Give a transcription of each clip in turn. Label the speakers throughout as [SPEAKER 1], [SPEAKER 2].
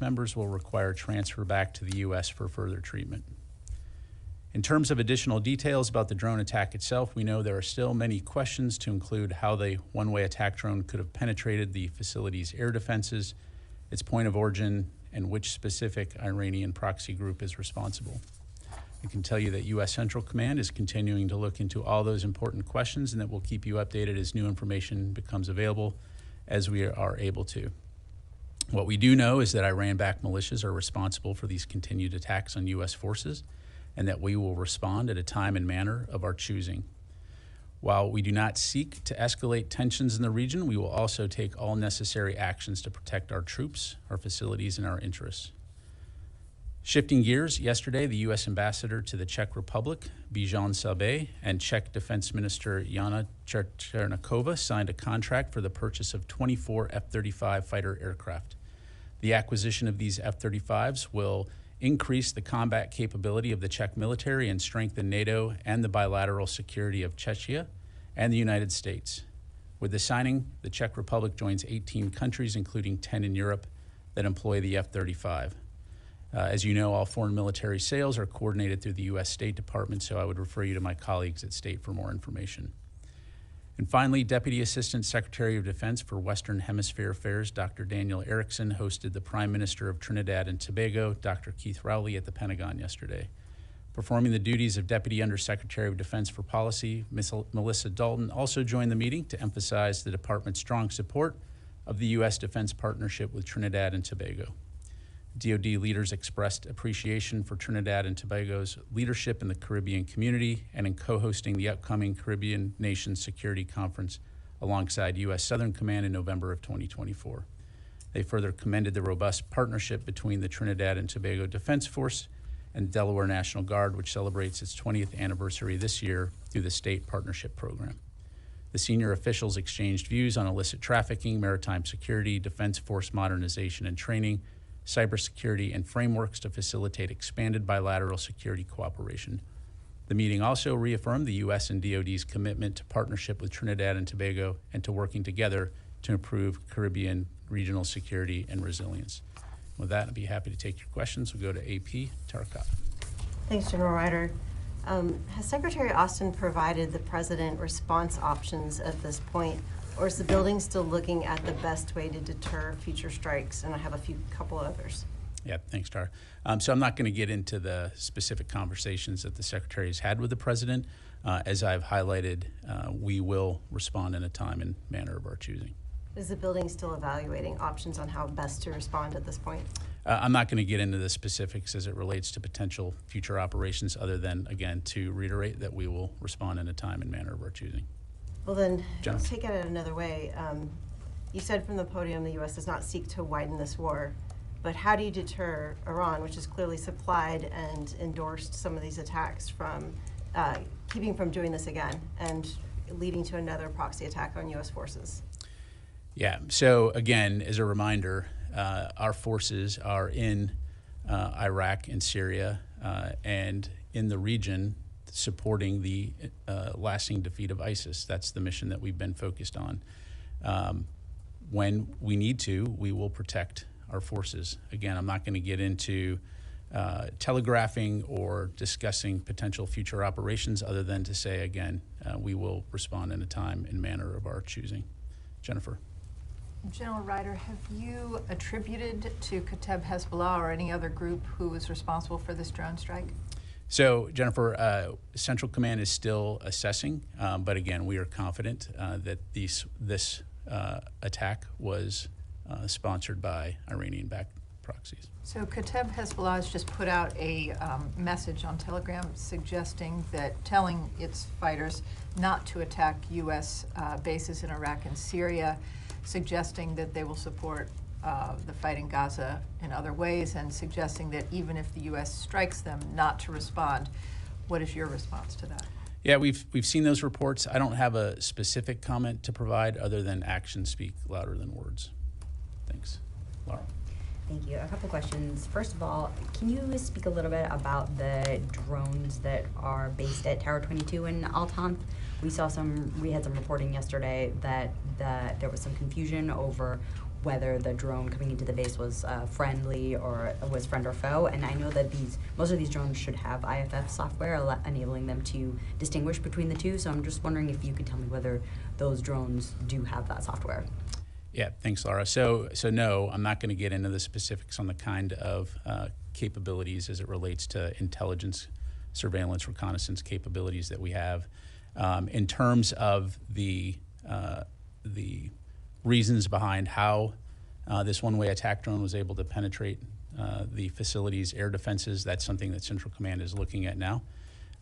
[SPEAKER 1] members will require transfer back to the U.S. for further treatment. In terms of additional details about the drone attack itself, we know there are still many questions, to include how the one-way attack drone could have penetrated the facility's air defenses, its point of origin, and which specific Iranian proxy group is responsible. I can tell you that U.S. Central Command is continuing to look into all those important questions, and that we'll keep you updated as new information becomes available as we are able to. What we do know is that Iran-backed militias are responsible for these continued attacks on U.S. forces, and that we will respond at a time and manner of our choosing. While we do not seek to escalate tensions in the region, we will also take all necessary actions to protect our troops, our facilities, and our interests. Shifting gears, yesterday, the U.S. Ambassador to the Czech Republic, Bijan Sabé, and Czech Defense Minister Jana Černochová signed a contract for the purchase of 24 F-35 fighter aircraft. The acquisition of these F-35s will increase the combat capability of the Czech military and strengthen NATO and the bilateral security of Czechia and the United States. With the signing, the Czech Republic joins 18 countries, including 10 in Europe, that employ the F-35. As you know, all foreign military sales are coordinated through the U.S. State Department, so I would refer you to my colleagues at State for more information. And finally, Deputy Assistant Secretary of Defense for Western Hemisphere Affairs, Dr. Daniel Erickson, hosted the Prime Minister of Trinidad and Tobago, Dr. Keith Rowley, at the Pentagon yesterday. Performing the duties of Deputy Undersecretary of Defense for Policy, Ms. Melissa Dalton also joined the meeting to emphasize the department's strong support of the U.S. defense partnership with Trinidad and Tobago. DoD leaders expressed appreciation for Trinidad and Tobago's leadership in the Caribbean community and in co-hosting the upcoming Caribbean Nations Security Conference alongside U.S. Southern Command in November of 2024. They further commended the robust partnership between the Trinidad and Tobago Defense Force and Delaware National Guard, which celebrates its 20th anniversary this year through the State Partnership Program. The senior officials exchanged views on illicit trafficking, maritime security, defense force modernization and training, cybersecurity, and frameworks to facilitate expanded bilateral security cooperation. The meeting also reaffirmed the U.S. and DoD's commitment to partnership with Trinidad and Tobago and to working together to improve Caribbean regional security and resilience. With that, I'd be happy to take your questions. We'll go to AP Tarakot.
[SPEAKER 2] Thanks, General Ryder. Has Secretary Austin provided the President response options at this point? Or is the building still looking at the best way to deter future strikes? And I have a couple others.
[SPEAKER 1] Yeah, thanks, Tara. So I'm not going to get into the specific conversations that the Secretary has had with the President. As I've highlighted, we will respond in a time and manner of our choosing.
[SPEAKER 2] Is the building still evaluating options on how best to respond at this point?
[SPEAKER 1] I'm not going to get into the specifics as it relates to potential future operations, other than, again, to reiterate that we will respond in a time and manner of our choosing.
[SPEAKER 2] Well then, let's take it another way. You said from the podium the U.S. does not seek to widen this war, but how do you deter Iran, which has clearly supplied and endorsed some of these attacks, from keeping from doing this again and leading to another proxy attack on U.S. forces?
[SPEAKER 1] Yeah, so again, as a reminder, our forces are in Iraq and Syria and in the region, supporting the lasting defeat of ISIS. That's the mission that we've been focused on. When we need to, we will protect our forces. Again, I'm not going to get into telegraphing or discussing potential future operations, other than to say, again, we will respond in a time and manner of our choosing. Jennifer.
[SPEAKER 3] General Ryder, have you attributed to Kateb Hezbollah or any other group who was responsible for this drone strike?
[SPEAKER 1] So, Jennifer, Central Command is still assessing, but again, we are confident that this attack was sponsored by Iranian-backed proxies.
[SPEAKER 3] So Kateb Hezbollah has just put out a message on Telegram telling its fighters not to attack U.S. bases in Iraq and Syria, suggesting that they will support the fight in Gaza in other ways, and suggesting that even if the U.S. strikes them, not to respond. What is your response to that?
[SPEAKER 1] Yeah, we've seen those reports. I don't have a specific comment to provide, other than actions speak louder than words. Thanks. Laura.
[SPEAKER 4] Thank you. A couple questions. First of all, can you speak a little bit about the drones that are based at Tower 22 in Al-Tanf? We had some reporting yesterday that there was some confusion over whether the drone coming into the base was friendly or was friend or foe. And I know that most of these drones should have IFF software enabling them to distinguish between the two. So I'm just wondering if you could tell me whether those drones do have that software.
[SPEAKER 1] Yeah, thanks, Laura. So no, I'm not going to get into the specifics on the kind of capabilities as it relates to intelligence, surveillance, reconnaissance capabilities that we have. In terms of the reasons behind how this one-way attack drone was able to penetrate the facility's air defenses, that's something that Central Command is looking at now.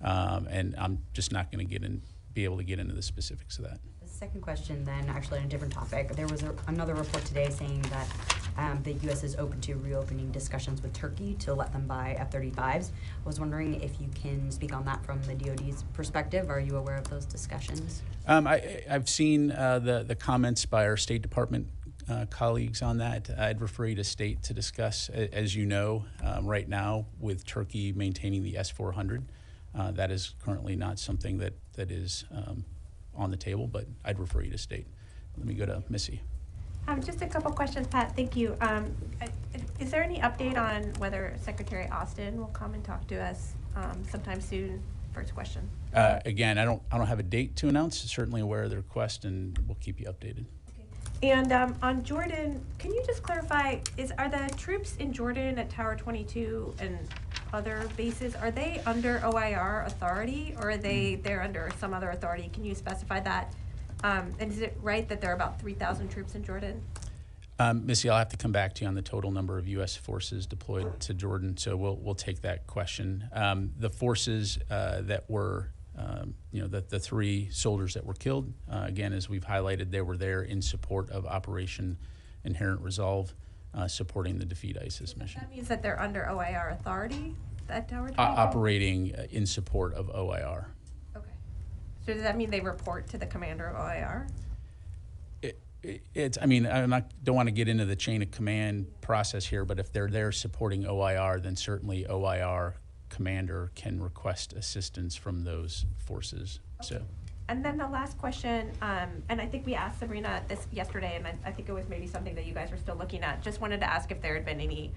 [SPEAKER 1] And I'm just not going to be able to get into the specifics of that.
[SPEAKER 4] The second question then, actually on a different topic, there was another report today saying that the U.S. is open to reopening discussions with Turkey to let them buy F-35s. I was wondering if you can speak on that from the DoD's perspective. Are you aware of those discussions?
[SPEAKER 1] I've seen the comments by our State Department colleagues on that. I'd refer you to State to discuss. As you know, right now with Turkey maintaining the S-400, that is currently not something that is on the table, but I'd refer you to State. Let me go to Missy.
[SPEAKER 5] Just a couple questions, Pat. Thank you. Is there any update on whether Secretary Austin will come and talk to us sometime soon? First question.
[SPEAKER 1] Again, I don't have a date to announce. Certainly aware of the request, and we'll keep you updated.
[SPEAKER 5] Okay. And on Jordan, can you just clarify? Are the troops in Jordan at Tower 22 and other bases, are they under OIR authority, or are they're under some other authority? Can you specify that? And is it right that there are about 3,000 troops in Jordan?
[SPEAKER 1] Missy, I'll have to come back to you on the total number of U.S. forces deployed to Jordan, so we'll take that question. The forces that were, the 3 soldiers that were killed, again, as we've highlighted, they were there in support of Operation Inherent Resolve, supporting the Defeat ISIS mission.
[SPEAKER 5] That means that they're under OIR authority, that Tower 22?
[SPEAKER 1] Operating in support of OIR.
[SPEAKER 5] Okay. So does that mean they report to the commander of OIR?
[SPEAKER 1] Don't want to get into the chain of command process here, but if they're there supporting OIR, then certainly OIR commander can request assistance from those forces. Okay. So.
[SPEAKER 5] And then the last question, and I think we asked Sabrina this yesterday, and I think it was maybe something that you guys are still looking at. Just wanted to ask if there had been any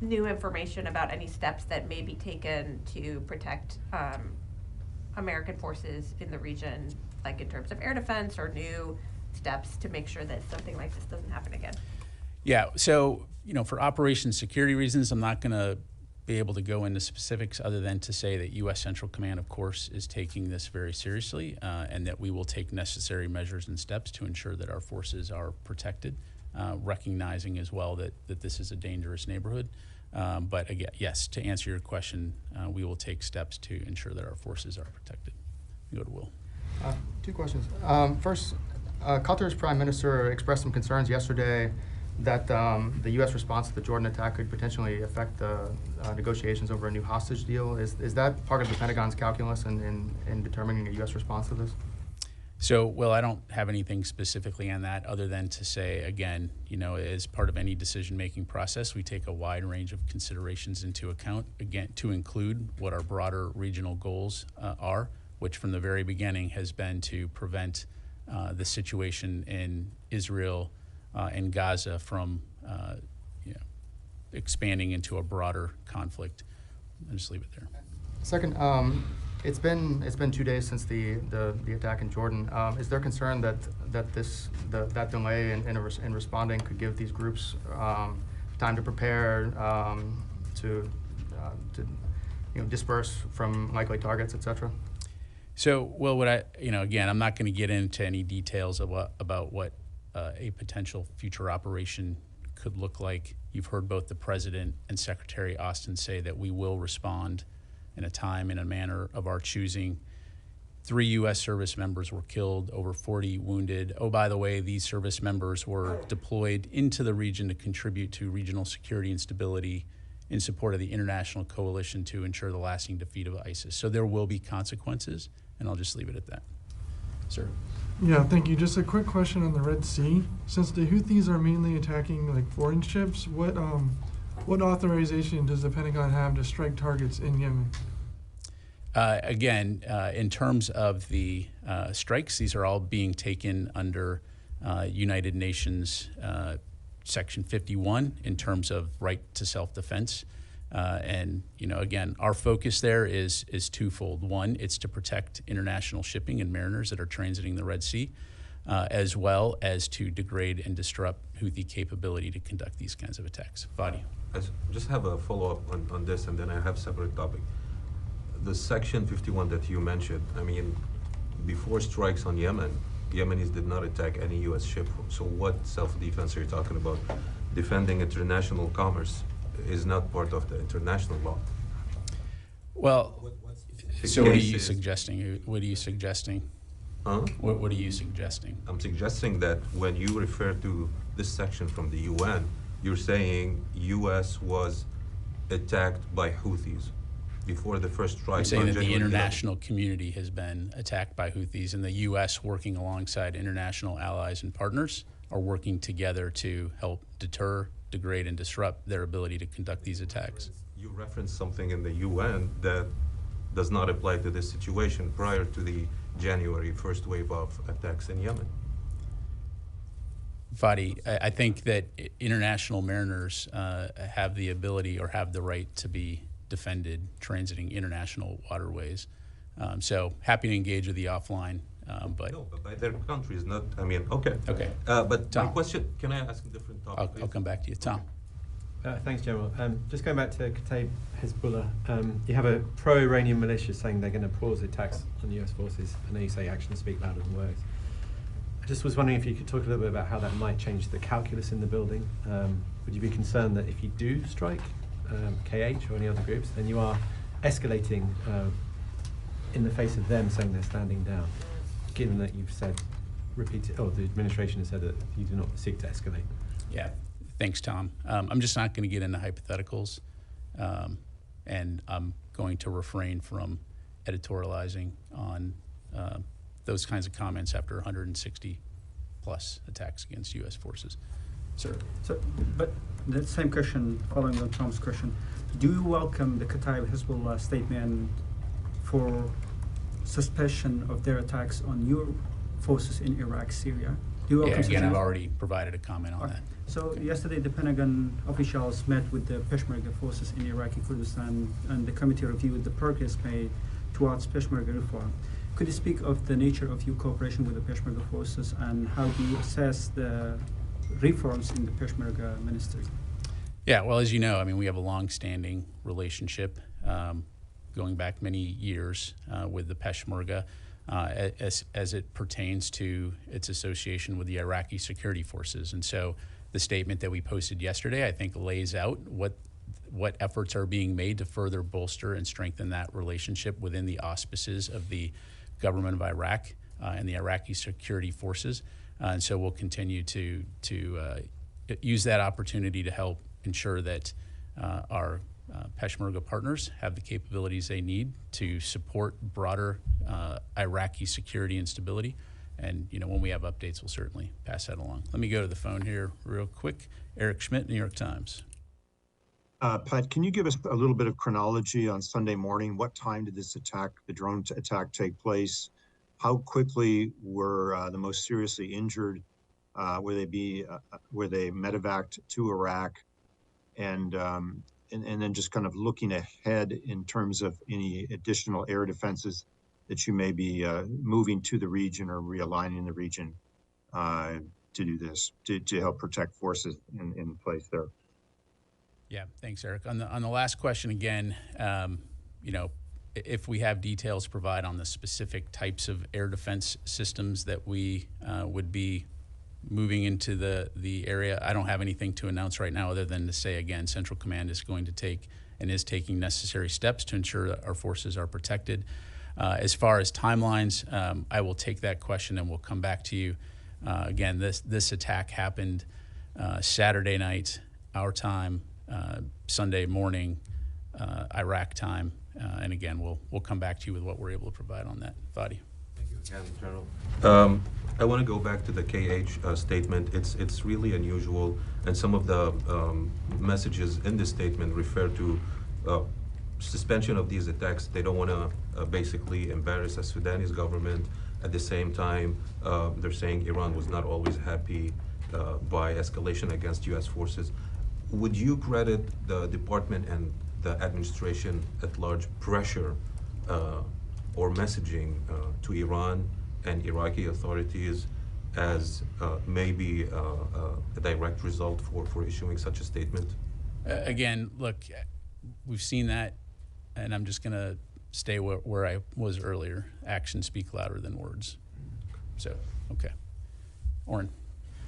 [SPEAKER 5] new information about any steps that may be taken to protect American forces in the region, like in terms of air defense or new steps to make sure that something like this doesn't happen again.
[SPEAKER 1] Yeah, so, for operation security reasons, I'm not going to be able to go into specifics other than to say that U.S. Central Command, of course, is taking this very seriously and that we will take necessary measures and steps to ensure that our forces are protected, recognizing as well that this is a dangerous neighborhood. But again, yes, to answer your question, we will take steps to ensure that our forces are protected. Go to Will.
[SPEAKER 6] 2 questions. First, Qatar's Prime Minister expressed some concerns yesterday that the U.S. response to the Jordan attack could potentially affect the negotiations over a new hostage deal. Is that part of the Pentagon's calculus in determining a U.S. response to this?
[SPEAKER 1] So, Will, I don't have anything specifically on that other than to say, again, as part of any decision-making process, we take a wide range of considerations into account, again, to include what our broader regional goals are, which from the very beginning has been to prevent the situation in Israel and Gaza from expanding into a broader conflict. I'll just leave it there.
[SPEAKER 6] Second, it's been 2 days since the attack in Jordan. Is there concern that that delay in responding could give these groups time to prepare, to disperse from likely targets, etc.?
[SPEAKER 1] So, Will, again, I'm not going to get into any details about what a potential future operation could look like. You've heard both the President and Secretary Austin say that we will respond in a time and a manner of our choosing. 3 U.S. service members were killed, over 40 wounded. Oh, by the way, these service members were deployed into the region to contribute to regional security and stability in support of the international coalition to ensure the lasting defeat of ISIS. So there will be consequences, and I'll just leave it at that. Sir.
[SPEAKER 7] Yeah, thank you. Just a quick question on the Red Sea. Since the Houthis are mainly attacking foreign ships, what authorization does the Pentagon have to strike targets in Yemen?
[SPEAKER 1] Again, in terms of the strikes, these are all being taken under United Nations Section 51 in terms of right to self-defense. And again, our focus there is twofold. One, it's to protect international shipping and mariners that are transiting the Red Sea, as well as to degrade and disrupt Houthi capability to conduct these kinds of attacks. Fadi.
[SPEAKER 8] I just have a follow-up on this, and then I have a separate topic. The Section 51 that you mentioned, I mean, before strikes on Yemen, Yemenis did not attack any U.S. ship. So what self-defense are you talking about? Defending international commerce is not part of the international law.
[SPEAKER 1] Well, so what are you suggesting? What are you suggesting?
[SPEAKER 8] Huh?
[SPEAKER 1] What are you suggesting?
[SPEAKER 8] I'm suggesting that when you refer to this section from the UN, you're saying U.S. was attacked by Houthis before the first strike.
[SPEAKER 1] I'm saying
[SPEAKER 8] on
[SPEAKER 1] that the
[SPEAKER 8] January 11th.
[SPEAKER 1] international community has been attacked by Houthis, and the U.S. working alongside international allies and partners are working together to help deter, degrade, and disrupt their ability to conduct these attacks.
[SPEAKER 8] You referenced something in the UN that does not apply to this situation prior to the January first wave of attacks in Yemen.
[SPEAKER 1] Fadi, I think that international mariners have the ability or have the right to be defended transiting international waterways. So happy to engage with you offline, but...
[SPEAKER 8] No, but by their countries, not, I mean, okay.
[SPEAKER 1] Okay.
[SPEAKER 8] But
[SPEAKER 1] Tom.
[SPEAKER 8] my question, can I ask a different topic?
[SPEAKER 1] I'll come back to you. Tom.
[SPEAKER 9] Thanks, General. Just going back to Kataib Hezbollah, you have a pro-Iranian militia saying they're going to pause attacks on US forces. I know you say actions speak louder than words. I just was wondering if you could talk a little bit about how that might change the calculus in the building. Would you be concerned that if you do strike KH or any other groups, then you are escalating in the face of them saying they're standing down, given that you've said, the administration has said that you do not seek to escalate?
[SPEAKER 1] Yeah. Thanks, Tom. I'm just not going to get into hypotheticals, and I'm going to refrain from editorializing on those kinds of comments after 160 plus attacks against U.S. forces. Sir.
[SPEAKER 10] So, but the same question, following on Tom's question, do you welcome the Kataib Hezbollah statement for suspicion of their attacks on your forces in Iraq, Syria? Do you welcome
[SPEAKER 1] Again, I've already provided a comment on that.
[SPEAKER 10] So yesterday, the Pentagon officials met with the Peshmerga forces in Iraqi Kurdistan, and the committee reviewed the progress made towards Peshmerga reform. Could you speak of the nature of your cooperation with the Peshmerga forces, and how do you assess the reforms in the Peshmerga ministry?
[SPEAKER 1] Yeah, well, as you know, I mean, we have a long-standing relationship going back many years with the Peshmerga as it pertains to its association with the Iraqi security forces. And so the statement that we posted yesterday, I think, lays out what efforts are being made to further bolster and strengthen that relationship within the auspices of the government of Iraq and the Iraqi security forces. And so we'll continue to use that opportunity to help ensure that our Peshmerga partners have the capabilities they need to support broader Iraqi security and stability. And when we have updates, we'll certainly pass that along. Let me go to the phone here real quick. Eric Schmidt, New York Times.
[SPEAKER 11] Pat, can you give us a little bit of chronology on Sunday morning? What time did this attack, the drone attack, take place? How quickly were the most seriously injured? Were they medevaced to Iraq? And then just kind of looking ahead in terms of any additional air defenses that you may be moving to the region or realigning the region to do this, to help protect forces in place there.
[SPEAKER 1] Yeah, thanks, Eric. On the last question again, if we have details to provide on the specific types of air defense systems that we would be moving into the area, I don't have anything to announce right now other than to say, again, Central Command is going to take and is taking necessary steps to ensure that our forces are protected. As far as timelines, I will take that question and we'll come back to you. Again, this attack happened Saturday night, our time, Sunday morning, Iraq time, and again, we'll come back to you with what we're able to provide on that. Fadi.
[SPEAKER 8] Thank you again, General. I want to go back to the KH statement. It's really unusual, and some of the messages in this statement refer to suspension of these attacks. They don't want to basically embarrass the Sudanese government At the same time, they're saying Iran was not always happy by escalation against US forces. Would you credit the department and the administration at large pressure or messaging to Iran and Iraqi authorities as maybe a direct result for issuing such a statement?
[SPEAKER 1] Again, look, we've seen that, and I'm just going to stay where I was earlier. Actions speak louder than words. So, okay. Oren.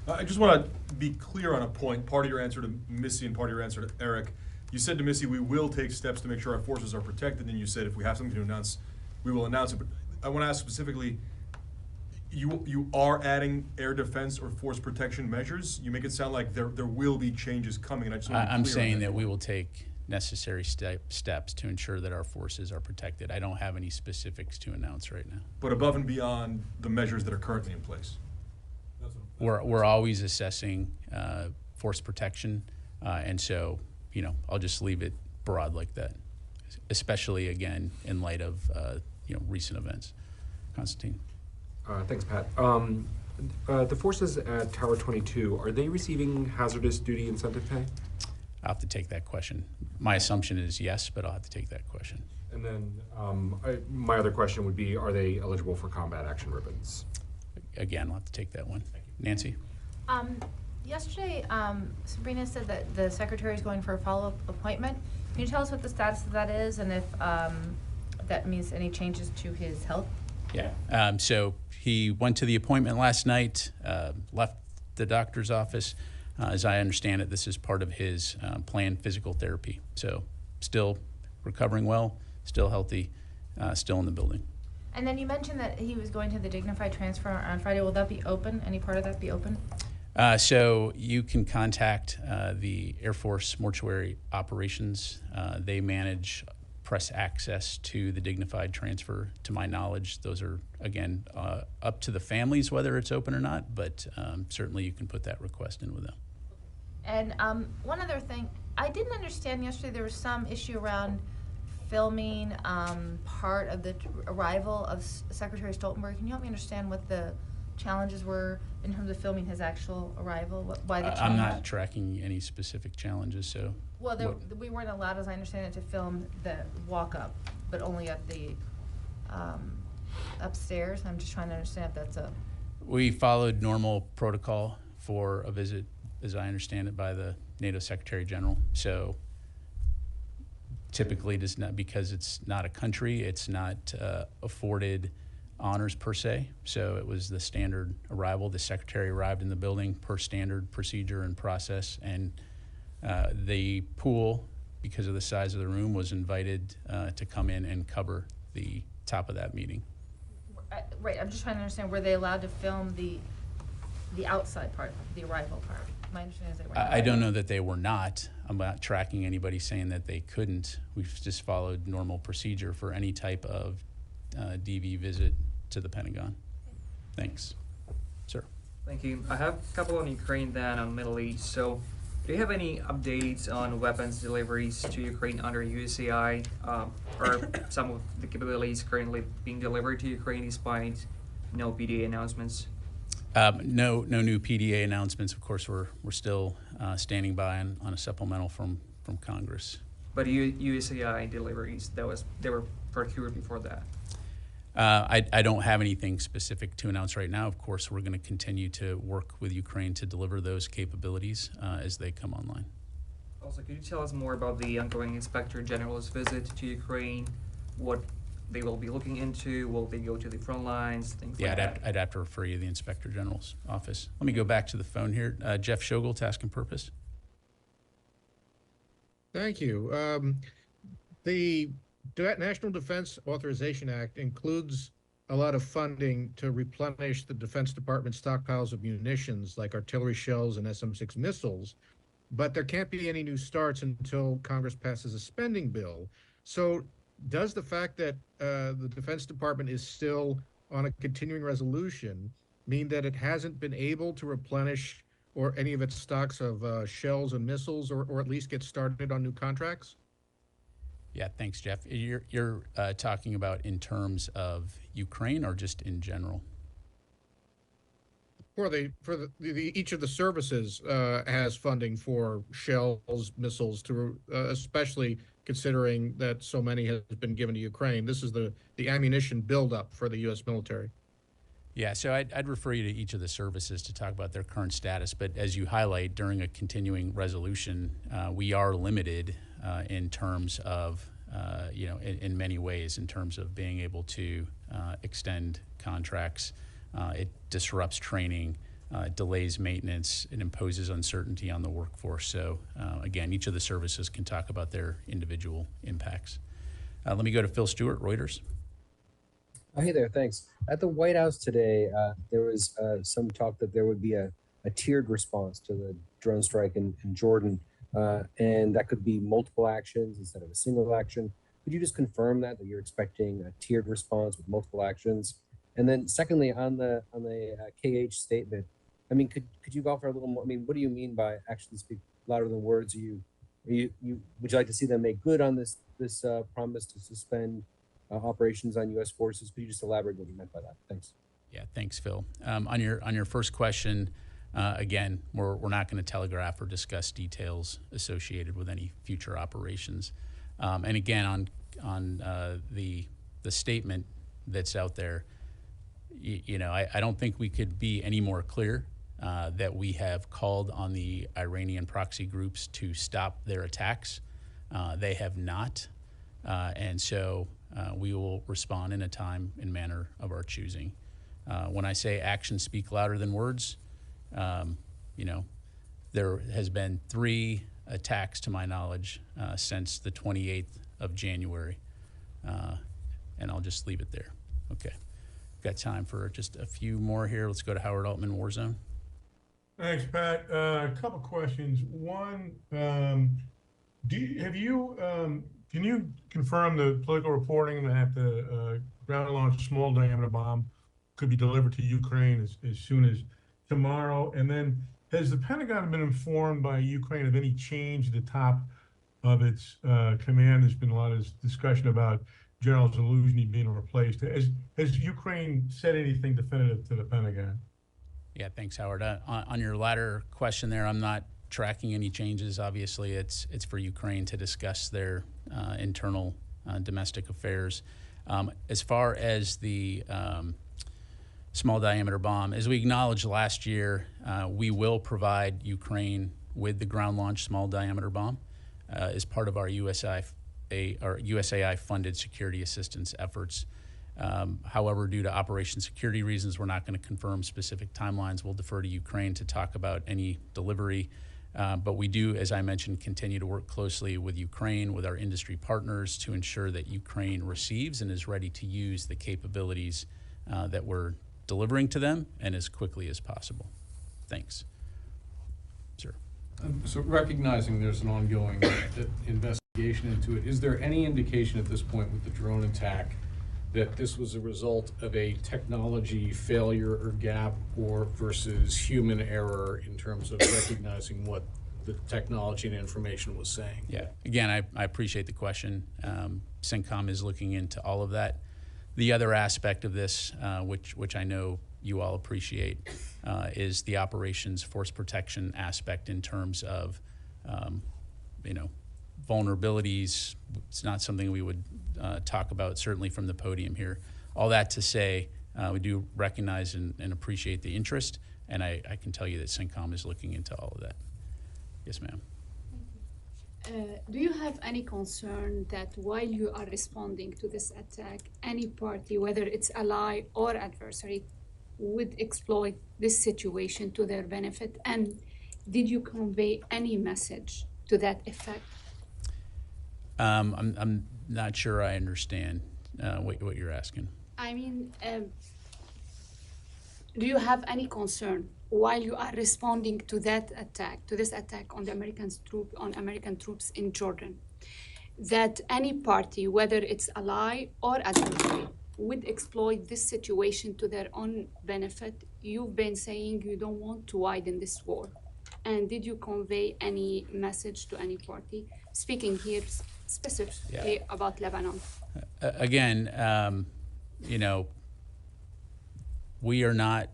[SPEAKER 12] I just want to be clear on a point, part of your answer to Missy and part of your answer to Eric. You said to Missy, we will take steps to make sure our forces are protected, and you said if we have something to announce, we will announce it. But I want to ask specifically, you are adding air defense or force protection measures? You make it sound like there will be changes coming, and I just want to be clear
[SPEAKER 1] I'm
[SPEAKER 12] on
[SPEAKER 1] saying
[SPEAKER 12] that
[SPEAKER 1] that we will take necessary steps to ensure that our forces are protected. I don't have any specifics to announce right now.
[SPEAKER 12] But above and beyond the measures that are currently in place.
[SPEAKER 1] We're always assessing force protection, and so I'll just leave it broad like that, especially again in light of recent events. Constantine.
[SPEAKER 13] Thanks, Pat. The forces at Tower 22, are they receiving hazardous duty incentive pay?
[SPEAKER 1] I'll have to take that question. My assumption is yes, but I'll have to take that question.
[SPEAKER 13] And then my other question would be, are they eligible for combat action ribbons?
[SPEAKER 1] Again, I'll have to take that one. Nancy?
[SPEAKER 14] Yesterday, Sabrina said that the secretary is going for a follow-up appointment. Can you tell us what the status of that is, and if that means any changes to his health?
[SPEAKER 1] Yeah. So he went to the appointment last night, left the doctor's office. As I understand it, this is part of his planned physical therapy. So still recovering well, still healthy, still in the building.
[SPEAKER 14] And then you mentioned that he was going to the dignified transfer on Friday. Will that be open? Any part of that be open?
[SPEAKER 1] So you can contact the Air Force Mortuary Operations. They manage press access to the dignified transfer. To my knowledge, those are, again, up to the families whether it's open or not, but certainly you can put that request in with them.
[SPEAKER 14] And one other thing, I didn't understand yesterday there was some issue around filming part of the arrival of Secretary Stoltenberg. Can you help me understand what the challenges were in terms of filming his actual arrival? Why the
[SPEAKER 1] I'm not tracking any specific challenges, so.
[SPEAKER 14] Well, we weren't allowed, as I understand it, to film the walk-up, but only at the upstairs. I'm just trying to understand if that's a...
[SPEAKER 1] We followed normal protocol for a visit, as I understand it, by the NATO Secretary General. So typically, does not, because it's not a country, it's not afforded honors per se. So it was the standard arrival. The secretary arrived in the building per standard procedure and process, and the pool, because of the size of the room, was invited to come in and cover the top of that meeting.
[SPEAKER 14] Right, I'm just trying to understand, were they allowed to film the outside part, the arrival part? My understanding is they were not.
[SPEAKER 1] I don't know that they were not. I'm not tracking anybody saying that they couldn't. We've just followed normal procedure for any type of DV visit to the Pentagon. Thanks. Sir.
[SPEAKER 15] Thank you. I have a couple on Ukraine, then on Middle East. So do you have any updates on weapons deliveries to Ukraine under USAI? Are some of the capabilities currently being delivered to Ukraine despite no PDA announcements?
[SPEAKER 1] No new PDA announcements. Of course, we're still standing by on a supplemental from Congress.
[SPEAKER 15] But USAI deliveries, they were procured before that.
[SPEAKER 1] I don't have anything specific to announce right now. Of course, we're going to continue to work with Ukraine to deliver those capabilities as they come online.
[SPEAKER 15] Also, could you tell us more about the ongoing Inspector General's visit to Ukraine? What they will be looking into? Will they go to the front lines? Things like that?
[SPEAKER 1] I'd have to refer you to the Inspector General's office. Let me go back to the phone here. Jeff Shogel, Task and Purpose.
[SPEAKER 16] Thank you. The National Defense Authorization Act includes a lot of funding to replenish the Defense Department stockpiles of munitions like artillery shells and SM-6 missiles, but there can't be any new starts until Congress passes a spending bill. So does the fact that the Defense Department is still on a continuing resolution mean that it hasn't been able to replenish or any of its stocks of shells and missiles, or at least get started on new contracts?
[SPEAKER 1] Yeah, thanks, Jeff. You're talking about in terms of Ukraine or just in general?
[SPEAKER 16] For each of the services has funding for shells, missiles, to especially considering that so many has been given to Ukraine. This is the ammunition buildup for the U.S. military.
[SPEAKER 1] Yeah, so I'd refer you to each of the services to talk about their current status. But as you highlight, during a continuing resolution, we are limited in terms of, in many ways, in terms of being able to extend contracts. It disrupts training, delays maintenance, it imposes uncertainty on the workforce. So again, each of the services can talk about their individual impacts. Let me go to Phil Stewart, Reuters.
[SPEAKER 17] Hey there, thanks. At the White House today, there was some talk that there would be a tiered response to the drone strike in Jordan, and that could be multiple actions instead of a single action. Could you just confirm that you're expecting a tiered response with multiple actions? And then secondly, on the KH statement, I mean, could you go for a little more? I mean, what do you mean by actions speak louder than words? Would you like to see them make good on this promise to suspend operations on U.S. forces? Could you just elaborate what you meant by that? Thanks.
[SPEAKER 1] Yeah, thanks, Phil. On your first question, again, we're not going to telegraph or discuss details associated with any future operations. And again, on the statement that's out there, I don't think we could be any more clear that we have called on the Iranian proxy groups to stop their attacks. They have not, and so we will respond in a time and manner of our choosing. When I say actions speak louder than words, there has been 3 attacks to my knowledge since the 28th of January, and I'll just leave it there. Okay. Got time for just a few more here. Let's go to Howard Altman, Warzone.
[SPEAKER 18] Thanks, Pat. A couple questions. One, can you confirm the political reporting that the ground-launched small diameter bomb could be delivered to Ukraine as soon as tomorrow? And then, has the Pentagon been informed by Ukraine of any change at the top of its command? There's been a lot of discussion about General Zaluzhny being replaced. Has Ukraine said anything definitive to the Pentagon?
[SPEAKER 1] Yeah, thanks, Howard. On your latter question there, I'm not tracking any changes. Obviously, it's for Ukraine to discuss their internal domestic affairs. As far as the small diameter bomb, as we acknowledged last year, we will provide Ukraine with the ground launch small diameter bomb as part of our USAI funded security assistance efforts. However, due to operation security reasons, we're not going to confirm specific timelines. We'll defer to Ukraine to talk about any delivery. But we do, as I mentioned, continue to work closely with Ukraine, with our industry partners, to ensure that Ukraine receives and is ready to use the capabilities that we're delivering to them, and as quickly as possible. Thanks. Sir.
[SPEAKER 19] So recognizing there's an ongoing investigation into it, is there any indication at this point with the drone attack that this was a result of a technology failure or gap, or versus human error in terms of recognizing what the technology and information was saying?
[SPEAKER 1] Yeah, again, I appreciate the question. CENTCOM is looking into all of that. The other aspect of this, which I know you all appreciate, is the operations force protection aspect in terms of, vulnerabilities. It's not something we would talk about, certainly from the podium here. All that to say, we do recognize and appreciate the interest, and I can tell you that CENTCOM is looking into all of that. Yes, ma'am.
[SPEAKER 20] Do you have any concern that while you are responding to this attack, any party, whether it's ally or adversary, would exploit this situation to their benefit? And did you convey any message to that effect?
[SPEAKER 1] I'm not sure I understand what you're asking.
[SPEAKER 20] I mean, do you have any concern while you are responding to that attack, to this attack on the American troops in Jordan, that any party, whether it's ally or adversary, would exploit this situation to their own benefit? You've been saying you don't want to widen this war. And did you convey any message to any party? Speaking here specifically about Lebanon.
[SPEAKER 1] Again, you know, we are not,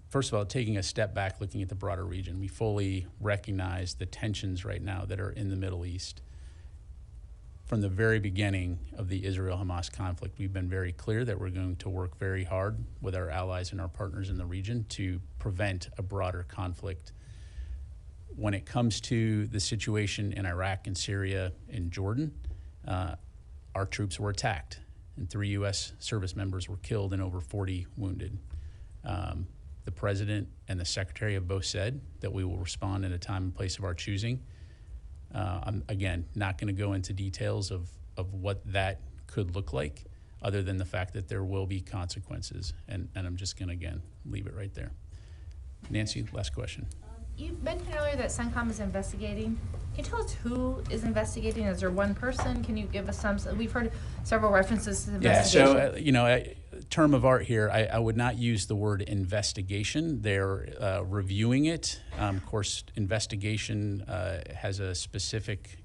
[SPEAKER 1] first of all, taking a step back, looking at the broader region. We fully recognize the tensions right now that are in the Middle East. From the very beginning of the Israel-Hamas conflict, we've been very clear that we're going to work very hard with our allies and our partners in the region to prevent a broader conflict. When it comes to the situation in Iraq and Syria and Jordan, our troops were attacked and 3 U.S. service members were killed and over 40 wounded. The President and the Secretary have both said that we will respond in a time and place of our choosing. I'm, again, not going to go into details of what that could look like, other than the fact that there will be consequences. And I'm just going to, again, leave it right there. Nancy, last question.
[SPEAKER 14] You mentioned earlier that CENTCOM is investigating. Can you tell us who is investigating? Is there one person? Can you give us some? We've heard several references to investigation.
[SPEAKER 1] Yeah, so, you know, term of art here, I would not use the word investigation. They're reviewing it. Of course, investigation has a specific,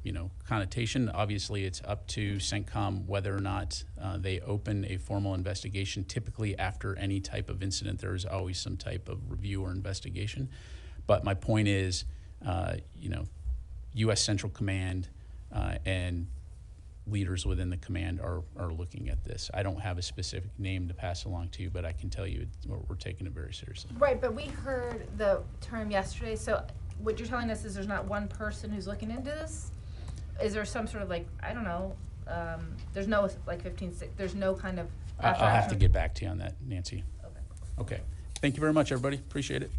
[SPEAKER 1] you know, connotation. Obviously, it's up to CENTCOM whether or not they open a formal investigation. Typically, after any type of incident, there is always some type of review or investigation. But my point is, you know, U.S. Central Command and leaders within the command are looking at this. I don't have a specific name to pass along to you, but I can tell you we're taking it very seriously.
[SPEAKER 14] Right, but we heard the term yesterday. So what you're telling us is there's not one person who's looking into this? Is there some sort of, like, I don't know, there's no like 15, there's no kind of...
[SPEAKER 1] I'll have to get back to you on that, Nancy.
[SPEAKER 14] Okay.
[SPEAKER 1] Okay. Thank you very much, everybody. Appreciate it.